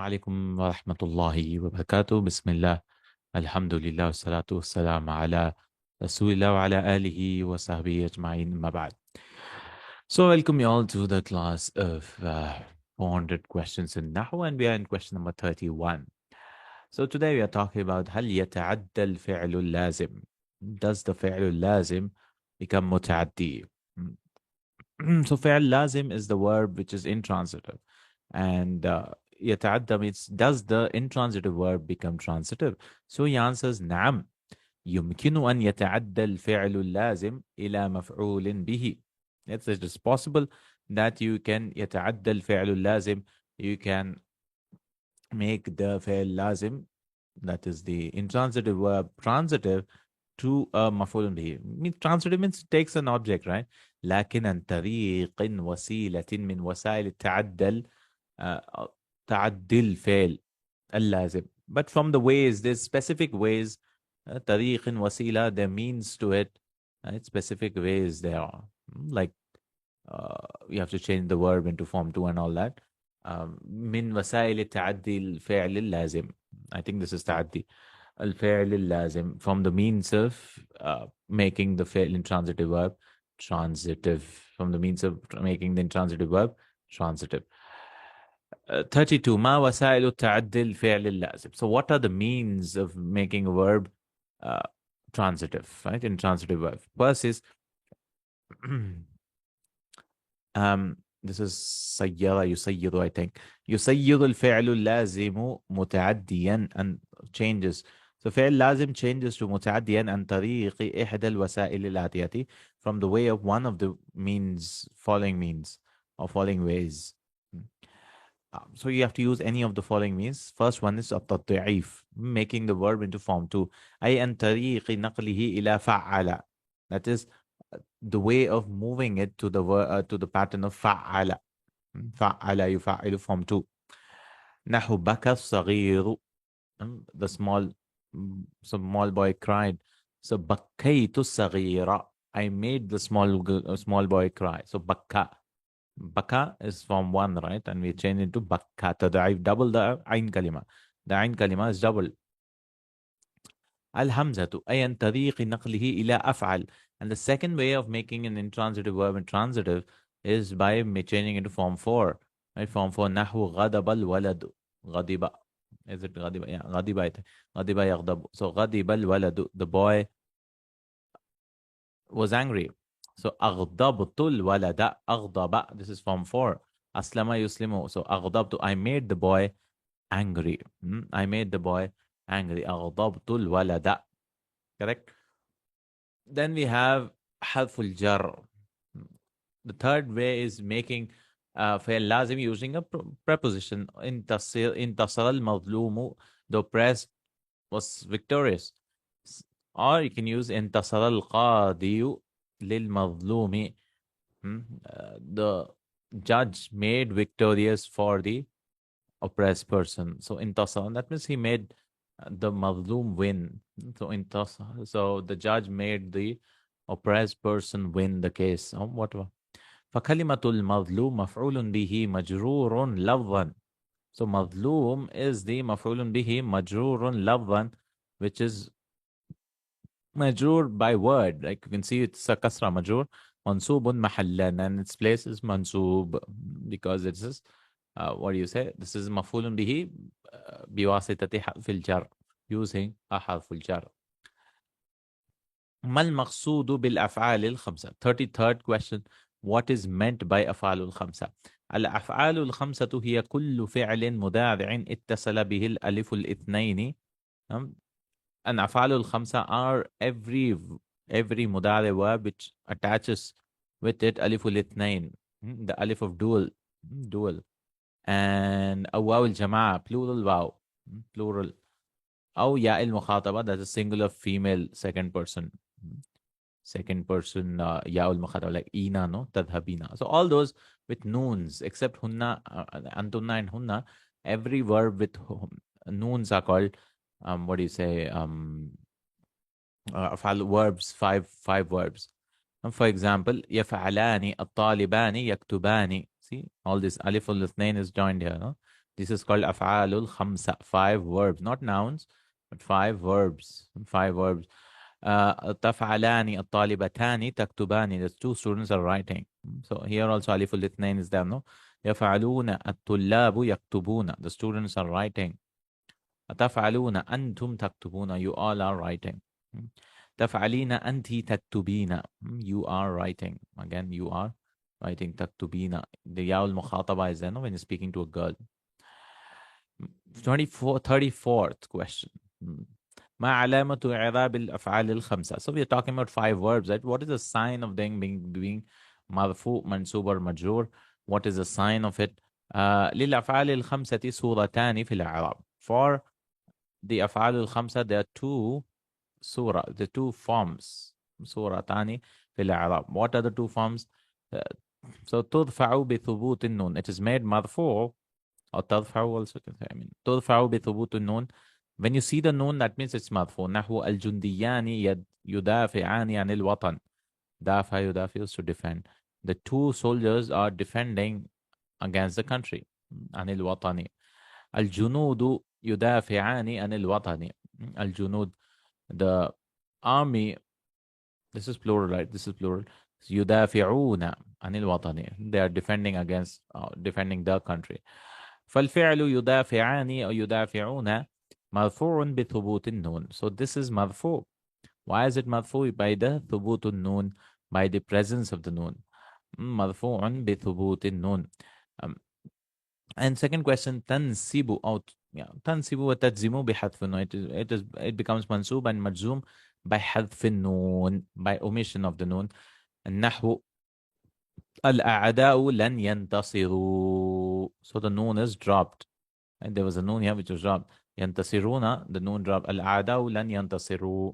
عليكم ورحمة الله وبركاته. بسم الله، الحمد لله والصلاة والسلام على رسول الله وعلى آله وصحبه أجمعين أما بعد. So welcome you all to the class of 400 questions in Nahw, and we are in question number 31. So today we are talking about هل يتعدى الفعل اللازم. Does the فعل اللازم become متعدي? So فعل لازم is the verb which is intransitive, and يتعدى means does the intransitive verb become transitive? So he answers نعم، يمكن أن يتعدى الفعل اللازم إلى مفعول به. Yes, it is possible that you can يتعدى الفعل اللازم, you can make the فعل لازم, that is the intransitive verb, transitive to a مفعول به. Transitive means takes an object, right? لكن عن طريق وسيلة من وسائل التعدل تعدي الفعل اللازم. But from the ways, there's specific ways, طريق وسيلة, there means to it, specific ways there are. Like you have to change the verb into form 2 and all that. من وسائل تعدي الفعل اللازم. I think this is تعدي الفعل اللازم, from the means of making the فعل intransitive verb transitive, from the means of making the intransitive verb transitive. 32. ما وسائل تعدي الفعل اللازم. So what are the means of making a verb transitive, right? Intransitive verb. First is this is سير يسير, I think. يسير الفعل اللازم متعديا and changes. So فعل لازم changes to متعديا عن طريق إحدى الوسائل الآتية, from the way of one of the means, following means or following ways. So you have to use any of the following means. First one is التضعيف, making the verb into form 2. أي عن طريق نقله إلى فعل. That is the way of moving it to the pattern of فعل. فعل يفعل form 2. نحو بكى الصغير, the small boy cried. So بكيت الصغير, I made the small boy cry. So بكى. Baka is from 1, right? And we change it to bakkata. I've double the ain kalima. The ain kalima is double. Al-hamzatu ay an tariqi naqlihi ila af'al. And the second way of making an intransitive verb intransitive is by changing it to form 4. Right? Form 4, nahu ghadaba al-waladu. Ghadiba. Is it ghadiba? Yeah, ghadiba. Ghadiba yaghdabu. So ghadiba al-waladu. The boy was angry. So aghdabtul walada, aghdaba, this is form 4. Aslama yuslimu. So aghdabtu, I made the boy angry. I made the boy angry. Aghdabtul walada. Correct? Then we have harful jar. The third way is making فعل لازم using a preposition. انتصر المظلوم, the oppressed was victorious. Or you can use انتصر القاضي للمظلوم. The judge made victorious for the oppressed person. So intasar, that means he made the mazloom win. So intasar, so the judge made the oppressed person win the case. Whatever. فكلمة المظلوم مفعول به مجرور لفظا. So مظلوم is the مفعول به مجرور لفظا, which is majrur by word. Like you can see, it's a kasra majrur. Mansubun mahallan, and its place is mansub because it is what do you say? This is mafulun bihi biwasitati harfil jar, using a harful jar. ما المقصود بالأفعال الخمسة? 33rd question. What is meant by أفعال الخمسة? الأفعال الخمسة هي كل فعل مضارع اتصل به الألف الاثنين. And أفعال الخمسة are every مضارع verb which attaches with it ألف الاثنين, the ألف of dual, and واو الجماعة, plural واو, plural, أو ياء المخاطبة, that is singular female second person ياء المخاطبة, like إينا, no, تذهبينا. So all those with noons except hunna, antunna and hunna, every verb with noons are called what do you say? Verbs, five verbs. For example, يفعلان الطالبان يكتبان. See, all this alif al-ithnain is joined here. No? This is called أفعال الخمسة, 5 verbs, not nouns, but 5 verbs, 5 verbs. تفعلان الطالبتان تكتبان, the 2 students are writing. So here also ألف الاثنين is there, no? يفعلون الطلاب يكتبون, the students are writing. تفعلون أنتم تكتبون, you all are writing. تفعلين أنت تكتبين, you are writing. Again, you are writing. تكتبين, the ياء المخاطبة is there, no? When you're speaking to a girl. 34th question. ما علامة إعراب الأفعال الخمسة? So we are talking about 5 verbs, right? What is the sign of them being مرفوع, منصوب or مجرور? What is the sign of it? للأفعال الخمسة صورتان في الإعراب. For the أفعال الخمسة, there are 2 surah, the 2 forms. صورتان في الإعراب. What are the 2 forms? So ترفع بثبوت النون. It is made مرفوع, or ترفع also can say, I mean, ترفع بثبوت النون. When you see the noon, that means it's مرفوع. نحو الجنديان يدافعان عن الوطن. دافع يدافع is to defend. The 2 soldiers are defending against the country. عن الوطن. الجنود يدافعان عن الوطن. الجنود, the army, this is plural, right? This is plural. يدافعون عن الوطن. They are defending against, defending the country. فالفعل يدافعان أو يدافعون مرفوع بثبوت النون. So this is مرفوع. Why is it مرفوع? By the ثبوت النون, by the presence of the noon. مرفوع بثبوت النون. And second question, تنسب أو تنسب وتجزم بحذف النون. It becomes منسوب and مجزوم by حذف النون, by omission of the noon. النحو الأعداء لن ينتصروا. So the noon is dropped. And there was a noon here which was dropped. ينتصرون, the noon dropped. الأعداء لن ينتصروا.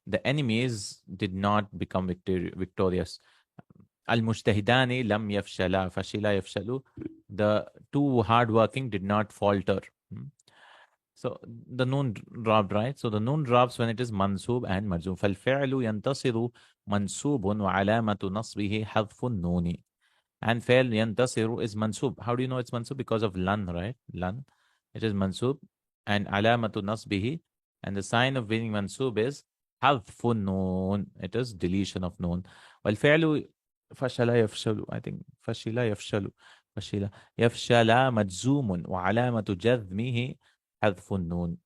The enemies did not become victorious. المجتهدان لم يفشلا. فشلا يفشلوا. The 2 hardworking did not falter. So the noon dropped, right? So the noon drops when it is mansub and majzum. فالفعل ينتصر منصوب وعلامة نصبه حذف النون. And فعل ينتصر is mansub. How do you know it's mansub? Because of lan, right? Lan. It is mansub. And علامة نصبه. And the sign of being mansub is حذف النون. It is deletion of noon. والفعل فشل يفشل. I think فشل يفشل. فشل يفشل مجزوم وعلامة جزمه حذف النون.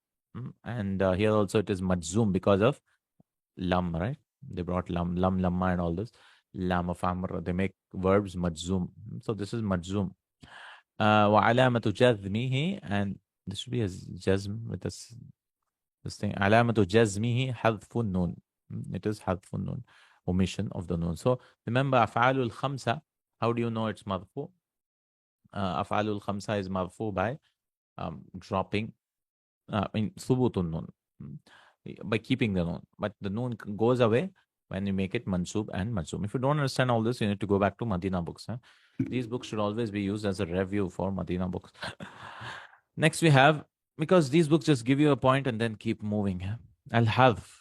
And here also it is majzum because of lam, right? They brought lam, lamma and all this. Lam of amr, they make verbs majzum. So this is majzum. وعلامة جزمه, and this should be a jazm with this thing. علامة جزمه حذف النون. It is حذف النون, omission of the noon. So remember أفعال الخمسة, how do you know it's مرفوع? أفعال الخمسة is مرفوع by dropping, ثبوت النون, by keeping the noon. But the noon goes away when you make it mansub and majzum. If you don't understand all this, you need to go back to Madina books. These books should always be used as a review for Madina books. Next we have, because these books just give you a point and then keep moving. Al-Hadf.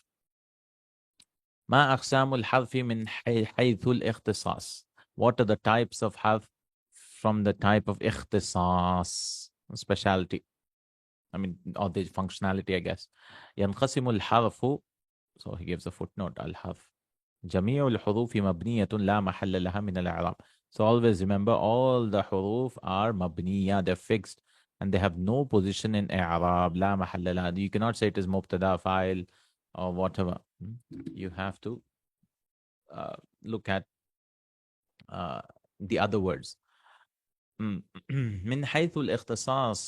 ما أقسام الحذف من حيث الاختصاص? What are the types of hadf from the type of اختصاص, speciality? I mean, or the functionality, I guess. ينقسم الحرف, so he gives a footnote, الحرف. جميع الحروف مبنية لا محل لها من الإعراب. So always remember, all the huruf are mabniya, they're fixed, and they have no position in i'rab. لا محل لها. You cannot say it is mubtada, file, or whatever. You have to look at the other words. من حيث الاختصاص,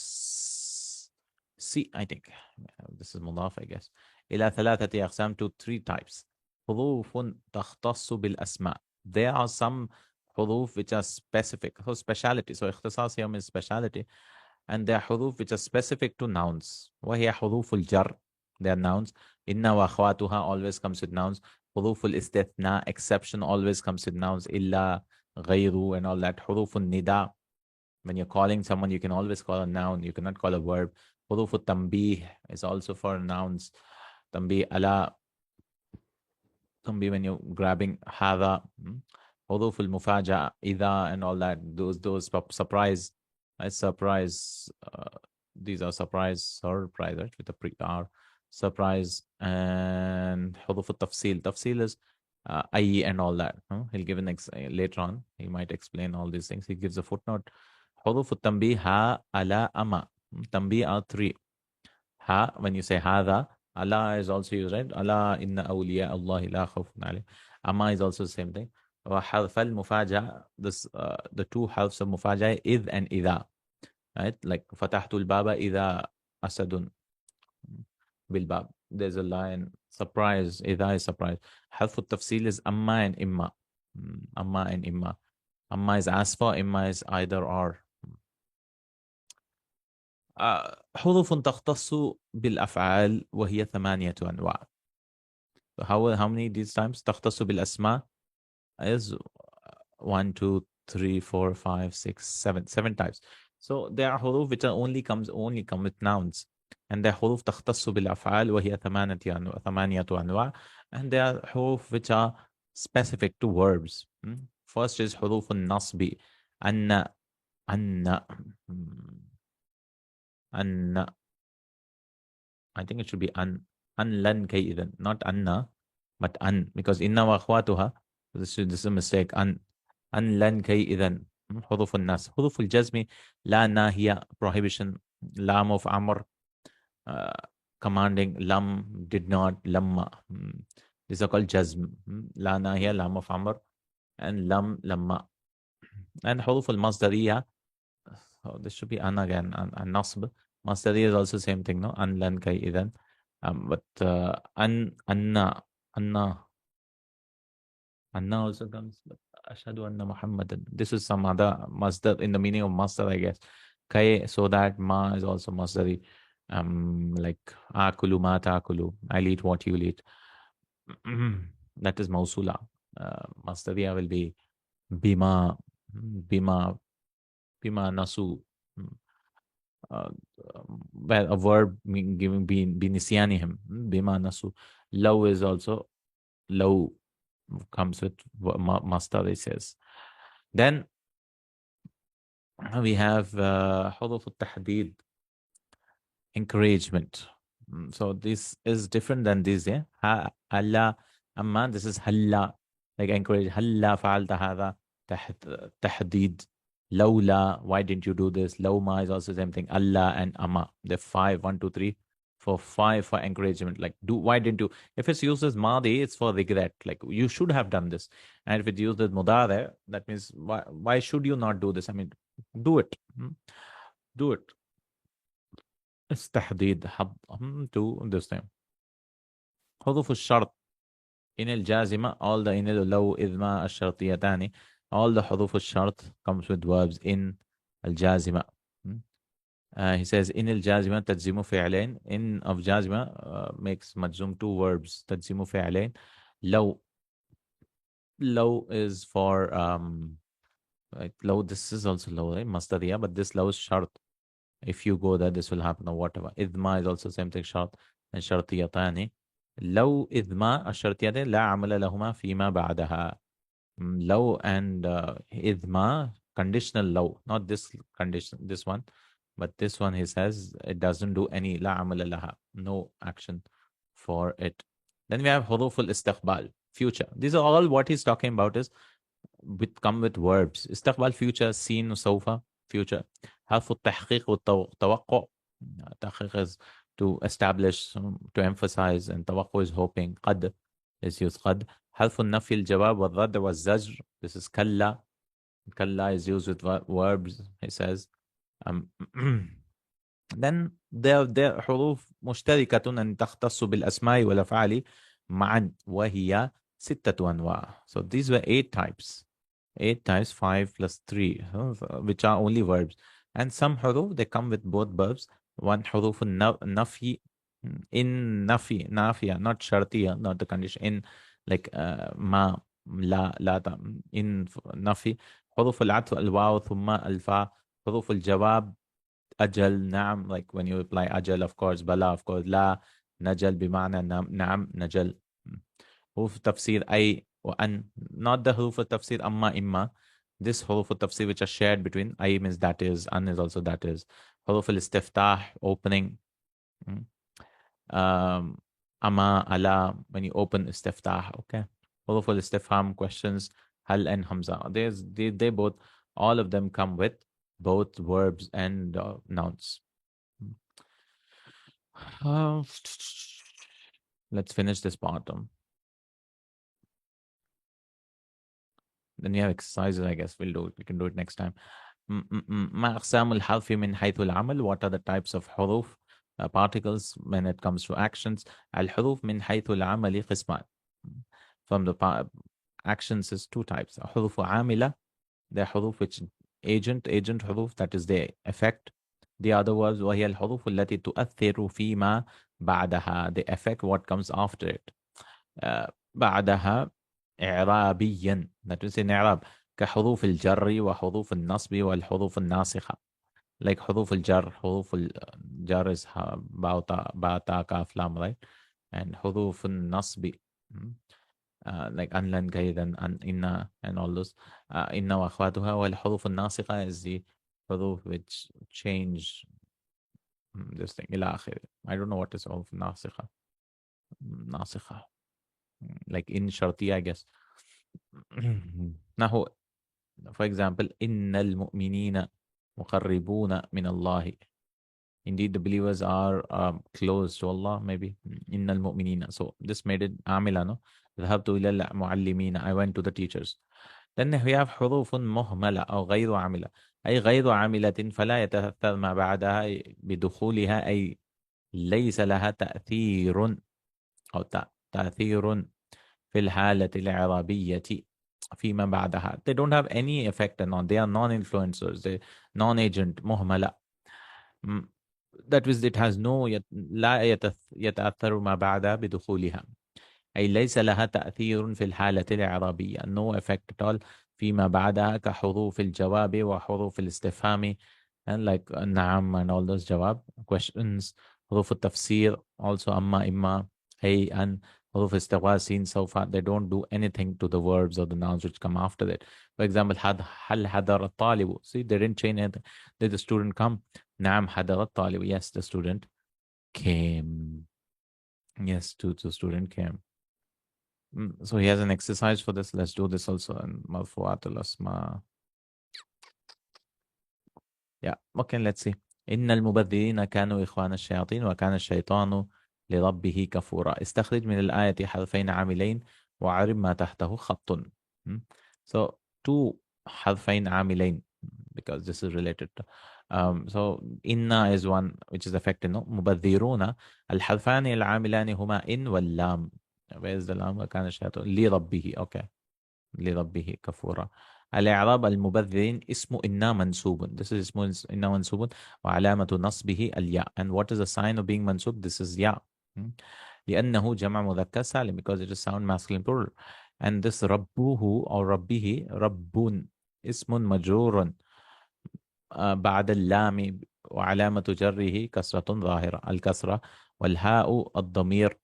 see, I think this is مضاف, I guess. إلى 3 أقسام, to 3 types. حروف تختص بالأسماء. There are some حروف which are specific. So speciality. So اختصاص here means speciality. And there are حروف which are specific to nouns. وهي حروف الجر. They are nouns. إن وأخواتها always comes with nouns. حروف الاستثناء, exception, always comes with nouns. إلا, غير, and all that. حروف النداء. When you're calling someone, you can always call a noun. You cannot call a verb. حروف التنبيه is also for nouns. تنبيه على, تنبيه when you're grabbing هذا. حروف المفاجأة إذا, and all that. Those surprise A surprise. These are surprise, right? With the pre-R, surprise, and حروف التفصيل. Tafsil is أي and all that. Huh? He'll give later on. He might explain all these things. He gives a footnote. حروف التنبيه ها ألا أما. تنبيه are three. Ha, when you say hada, Allah is also used, right? Allah inna awliya Allah la khawfun alayhim. Amma is also the same thing. وحرف المفاجأة, this the two halves of mufaja, إذ and إذا, right? Like فتحت الباب إذا أسد بالباب. There's a line, surprise, إذا is surprise. حرف التفصيل is أما and إما. أما and إما. أما is as for, إما is either or. حروف تختص بالأفعال وهي 8 أنواع. So how many these times? تختص بالأسماء is 1, 2, 3, 4, 5, 6, 7, 7 types. So there are حروف which are only come with nouns. And there are حروف تختص بالأفعال وهي 8 أنواع. And there are حروف which are specific to verbs. First is حروف النصب. أن أن أن I think it should be lan kay not anna, but an, because inna wa akhwatuha. This is a mistake. Lan kay idan. حروف الناس. حروف الجزم لا ناهية, prohibition. Lam of amr, commanding. Lam, did not. Lamma. These are called jazm. La nahiya, lam of amr, and lam, lamma. And حروف المصدرية, oh, this should be an again, and nasb. Masdari is also same thing, no? An, lan, kai, idan. But anna also comes. But ashhadu anna Muhammadan. This is some other masdar in the meaning of masdar, I guess. Kai, so that ma is also masdari. Like akulu ma taakulu. I'll eat what you'll eat. That is mausula. Masdariya will be bima, bima, bima nasu. Well, a verb giving binisyanihim, bima nasu. Law is also, law comes with mastar, it says. Then we have حروف التحديد, encouragement. So this is different than this, yeah. Ha, alla, amma, this is halla, like encourage. Halla fa'alta hadha, tahdid. Lawla, why didn't you do this? Lawma is also the same thing. Allah and amma. The 5, 1, 2, 3, for 5 for encouragement. Like, why didn't you? If it's used as madi, it's for regret. Like, you should have done this. And if it's used as mudare, that means why should you not do this? I mean, do it. Do it. It's tahdid. To this time. حروف الشرط. In الجازمة, all the in لو إذ ما الشرطيتان, all the حروف الشرط comes with verbs in الجازمة. He says in الجازمة تجزم فعلين. In of جازمة makes مجزوم 2 verbs. تجزم فعلين. لو is for like low. This is also low, right? مصدرية, but this low is شرط. If you go there, this will happen or whatever. إذما is also same thing, شرط and شرطيتان. لو إذما الشرطيتان لا عمل لهما فيما بعدها. لو and إذما, conditional low, not this condition, this one, but this one he says it doesn't do any, لا عمل لها, no action for it. Then we have حروف الاستقبال, future. These are all what he's talking about is come with verbs. استقبال, future, seen, وسوف, future. حرف التحقيق والتوقع. تحقيق is to establish, to emphasize, and توقع is hoping. قد is used قد. حرف النفي الجواب والرد والزجر. This is كلا. كلا is used with verbs, he says. Then there حروف مشتركة أن تختص بالأسماء والأفعال معا وهي 6 أنواع. So these were 8 types. 8 times 5 plus 3, which are only verbs. And some huruf, they come with both verbs. One huruf nafi, in nafi, nafiya, not shartiya, not the condition. In like ma, la, in nafi. Huruf al-atf, al-waw, thumma, al-fa. Huruf al-jawab, ajal, naam, like when you apply ajal, of course, bala, of course, la, najal, bima'na, naam, najal. Huruf tafsir, ay, وأن, not the huruf of tafsir amma imma. this حروف التفسير which are shared between أي means that is, an is also that is. حروف الاستفتاح opening. um, أما ألا when you open استفتاح. Okay. حروف الاستفهام questions هل and hamza. They both, all of them come with both verbs and nouns. Uh, let's finish this bottom. Then you have exercises, I guess. We can do it next time. ما أقسام الحرف من حيث العمل? What are the types of حروف, particles when it comes to actions? الحروف من حيث العمل قسمان. From the actions is two types. حروف عاملة, the حروف which agent حروف, that is the effect. The other words وهي الحروف التي تؤثر فيما بعدها, the effect what comes after it. بعدها إعرابيا, that is in إعراب, كحروف الجر وحروف النصب والحروف الناسخة. like حروف الجر, حروف الجر is با تا كاف لام, right? and حروف النصب like أن لن كيدا أن إن and all those إن وأخواتها. والحروف الناسخة is the حروف which change this thing إلى آخره. I don't know what is حروف ناسخة. ناسخة like in شرطية, I guess. نحو for example إن المؤمنين مقربون من الله. Indeed, the believers are close to Allah, maybe. إن المؤمنين. So this made it عاملة, no? ذهبت إلى المعلمين. I went to the teachers. Then we have حروف مهملة أو غير عاملة. أي غير عاملة فلا يتأثر ما بعدها بدخولها, أي ليس لها تأثير أو تأثير في الحالة الإعرابية فيما بعدها. They don't have any effect on. They are non-influencers. They non-agent مهملة. That means it has no لا يتأثر ما بعدها بدخولها. أي ليس لها تأثير في الحالة الإعرابية. No effect at all فيما بعدها كحروف الجواب وحروف الاستفهام, and like نعم and all those جواب questions. حروف التفسير also أما إما هي أن. حروف استغواث سين سوف, they don't do anything to the verbs or the nouns which come after it. For example هل حضر الطالب, see they didn't change anything. Did the student come? نعم حضر الطالب, yes the student came. Yes, the student came. So he has an exercise for this. Let's do this also in مرفوعات الأسماء. Yeah, okay, let's see. إن المبذرين كانوا إخوان الشياطين وكان الشيطان لربه كفورا. استخرج من الآية حرفين عاملين وعرب ما تحته خط. So two حرفين عاملين, because this is related to. So إن is one which is affected. No? مبذرون, الحرفان العاملان هما إن واللام. Where is the لام? وكان الشيطان لربه. Okay. لربه كفورا. الإعراب المبذرين اسم إنا منسوب. This is اسم إنا منسوب وعلامة نصبه الياء. And what is the sign of being منسوب? This is ياء. لأنه جمع مذكر سالم, because it is sound masculine plural. And this ربه or ربه رب اسم مجرور بعد اللام وعلامة جره كسرة ظاهرة, الكسرة. والهاء الضمير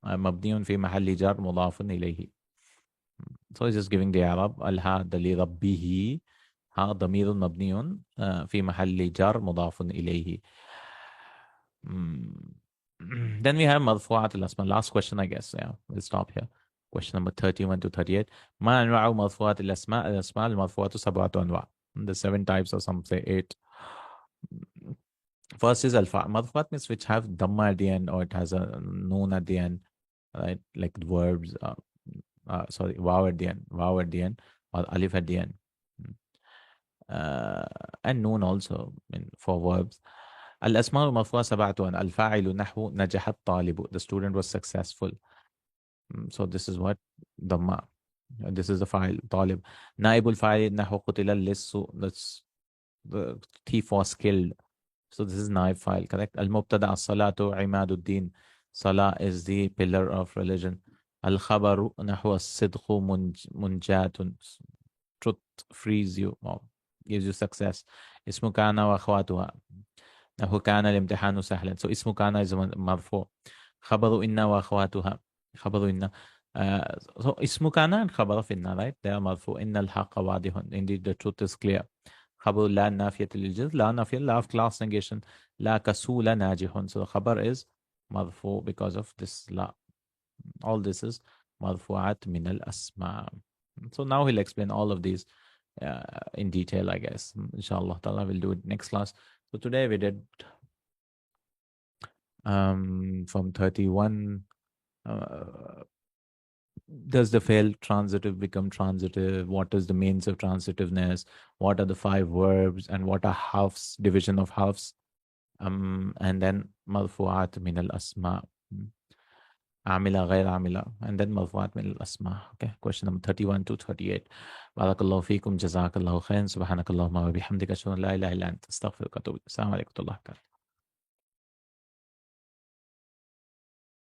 مبني في محل جر مضاف إليه. So he's just giving the Arab الها لربه, ها ضمير مبني في محل جر مضاف إليه. Then we have مرفوعات الأسماء. Last question, I guess. Yeah, we'll stop here. Question number 31 to 38. ما أنواع مرفوعات الأسماء؟ الأسماء المرفوعة 7 أنواع. The 7 types, or some say 8. First is alpha. Marfuat means which have dhamma at the end, or it has a noon at the end, right? Like verbs. Sorry, wow at the end, or alif at the end. And noon also for verbs. الأسماء المرفوعة 7 الفاعل نحو نجح الطالب, the student was successful. So this is what dhamma. This is the fa'il طالب. نائب الفاعل نحو قتل اللص, the thief was killed. So this is naib file, correct? Al-mubtada as-salatu imaduddin. Salah is the pillar of religion. Al-khabaru nahwa as-sidqu munjatun. Truth frees you, or gives you success. Ismu kana wa akhwatuha. Nahu kana al-imtihanu sahlan. So ismu kana is marfu. Khabaru inna wa akhwatuha. Khabaru inna. So ismu kana and khabar of inna, right? They are marfu. Inna al-haqqa wadihun. Indeed, the truth is clear. Khabar la nafiyat lil-jins. La nafiyat, la of class negation. La kasula najihun. So the khabar is marfu because of this la. All this is marfu'at min al-asma. So now he'll explain all of these in detail, I guess. Inshallah ta'ala, we'll do it next class. So today we did from 31. Does the failed transitive become transitive? What is the means of transitiveness? What are the five verbs? And what are halves, division of halves? And then marfu'at min al-asma. Amila, ghair amila. And then marfu'at min al-asma. Okay, question number 31 to 38. Barakallahu feekum, jazakallahu khair, subhanakallahumma wa bihamdika, ashhadu an la ilaha illa anta, astaghfiruka wa atubu ilaik. Assalamu alaikum wa rahmatullahi wa barakatuh.